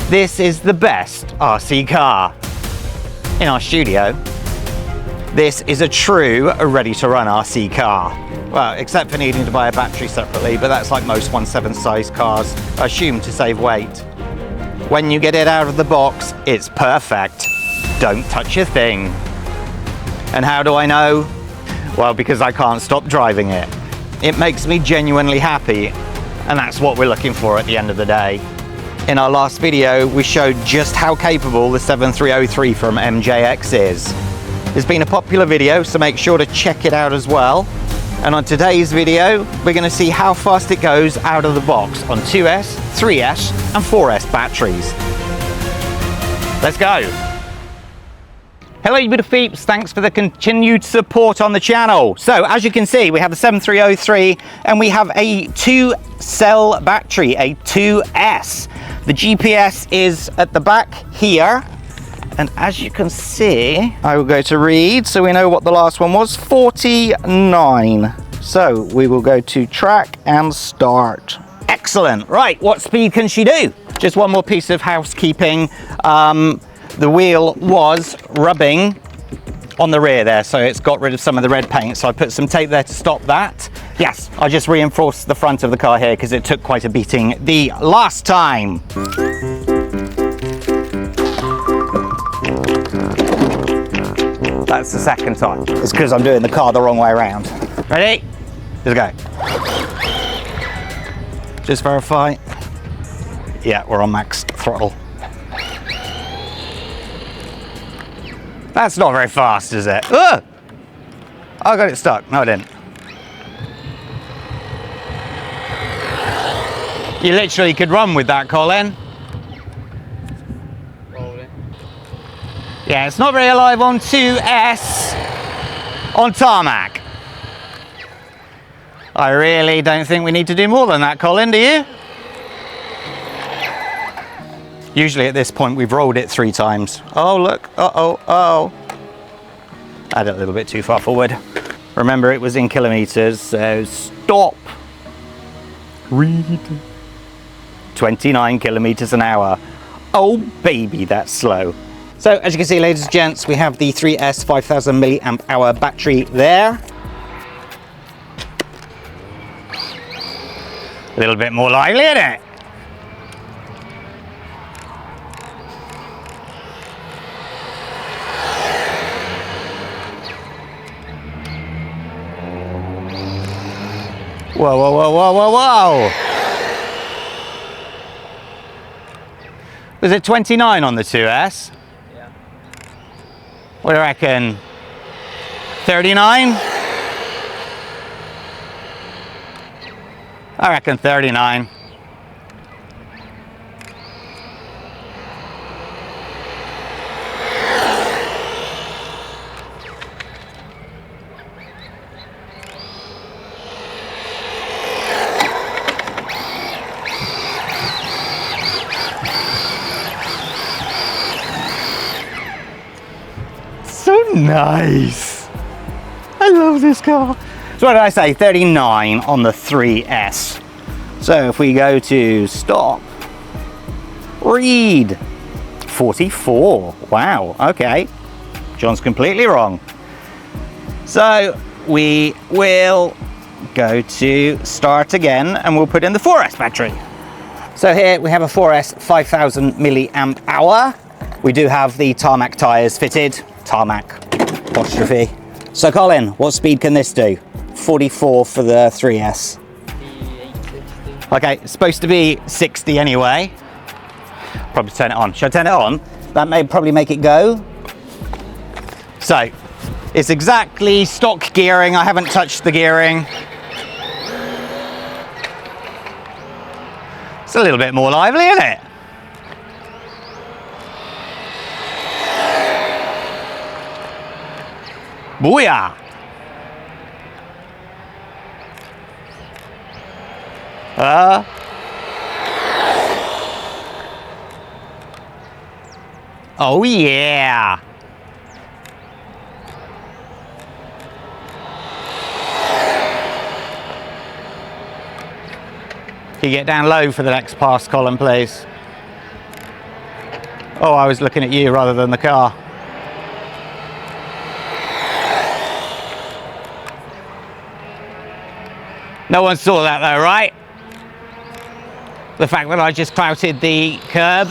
This is the best RC car. In our studio, this is a true ready-to-run RC car. Well, except for needing to buy a battery separately, but that's like most 1.7 size cars, I assume to save weight. When you get it out of the box, it's perfect. Don't touch a thing. And how do I know? Well, because I can't stop driving it. It makes me genuinely happy, and that's what we're looking for at the end of the day. In our last video, we showed just how capable the 7303 from MJX is. It's been a popular video, so make sure to check it out as well. And on today's video, we're going to see how fast it goes out of the box on 2S, 3S and 4S batteries. Let's go! Hello you beautiful peeps, thanks for the continued support on the channel. So as you can see, we have the 7303 and we have a 2-cell battery, a 2S. The GPS is at the back here. And as you can see, I will go to read so we know what the last one was, 49. So we will go to track and start. Excellent. Right, what speed can she do? Just one more piece of housekeeping. The wheel was rubbing on the rear there, so it's got rid of some of the red paint. So I put some tape there to stop that. Yes, I just reinforced the front of the car here because it took quite a beating the last time. That's the second time. It's because I'm doing the car the wrong way around. Ready? Let's go. Just verify. Yeah, we're on max throttle. That's not very fast, is it? Ugh! I got it stuck. No, I didn't. You literally could run with that, Colin. Yeah, it's not very alive on 2S on Tarmac. I really don't think we need to do more than that, Colin, do you? Usually at this point we've rolled it 3 times. Oh look, uh-oh. Add it a little bit too far forward. Remember it was in kilometers, so stop. Read. 29 kilometers an hour. Oh baby, that's slow. So as you can see, ladies and gents, we have the 3S 5000 milliamp hour battery there. A little bit more lively, isn't it? Whoa, whoa, whoa, whoa, whoa, whoa! Was it 29 on the 2S? What do you reckon? 39? I reckon 39. Nice. I love this car. So what did I say? 39 on the 3S. So if we go to stop, read, 44. Wow, okay. John's completely wrong. So we will go to start again and we'll put in the 4S battery. So here we have a 4S 5000 milliamp hour. We do have the Tarmac tires fitted. Tarmac apostrophe. So Colin, what speed can this do? 44 for the 3S. Okay, it's supposed to be 60 anyway. Probably turn it on. Should I turn it on? That may probably make it go. So, it's exactly stock gearing. I haven't touched the gearing. It's a little bit more lively, isn't it? Booyah! Oh yeah! Can you get down low for the next pass, Colin, please? Oh, I was looking at you rather than the car. No one saw that though, right? The fact that I just clouted the curb.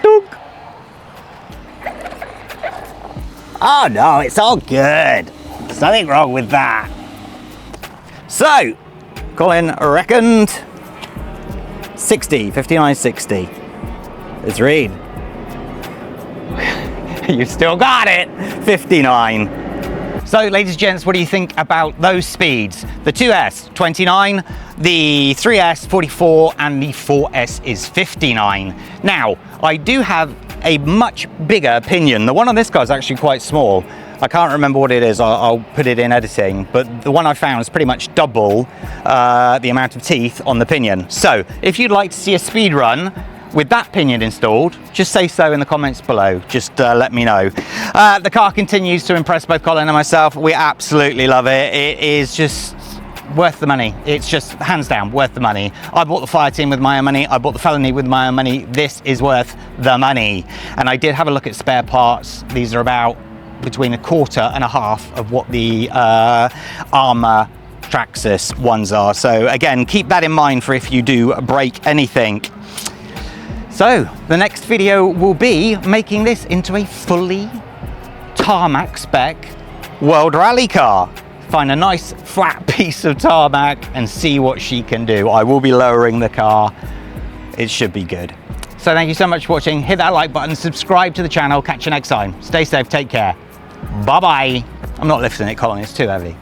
Dook. Oh no, it's all good. There's nothing wrong with that. So, Colin reckoned 60, 59.60. Let's read. You still got it, 59. So, ladies and gents, what do you think about those speeds? The 2S, 29, the 3S, 44, and the 4S is 59. Now, I do have a much bigger opinion. The one on this car is actually quite small. I can't remember what it is, I'll put it in editing, but the one I found is pretty much double the amount of teeth on the pinion. So, if you'd like to see a speed run with that pinion installed, just say so in the comments below. Just let me know. The car continues to impress both Colin and myself. We absolutely love it. It is just worth the money. It's just hands down worth the money. I bought the fire team with my own money. I bought the felony with my own money. This is worth the money. And I did have a look at spare parts. These are about between 1/4 and 1/2 of what the Armour Traxxas ones are. So again, keep that in mind for if you do break anything. So the next video will be making this into a fully tarmac spec World Rally car. Find a nice flat piece of tarmac and see what she can do. I will be lowering the car. It should be good. So thank you so much for watching. Hit that like button, subscribe to the channel. Catch you next time. Stay safe, take care. Bye-bye. I'm not lifting it, Colin, it's too heavy.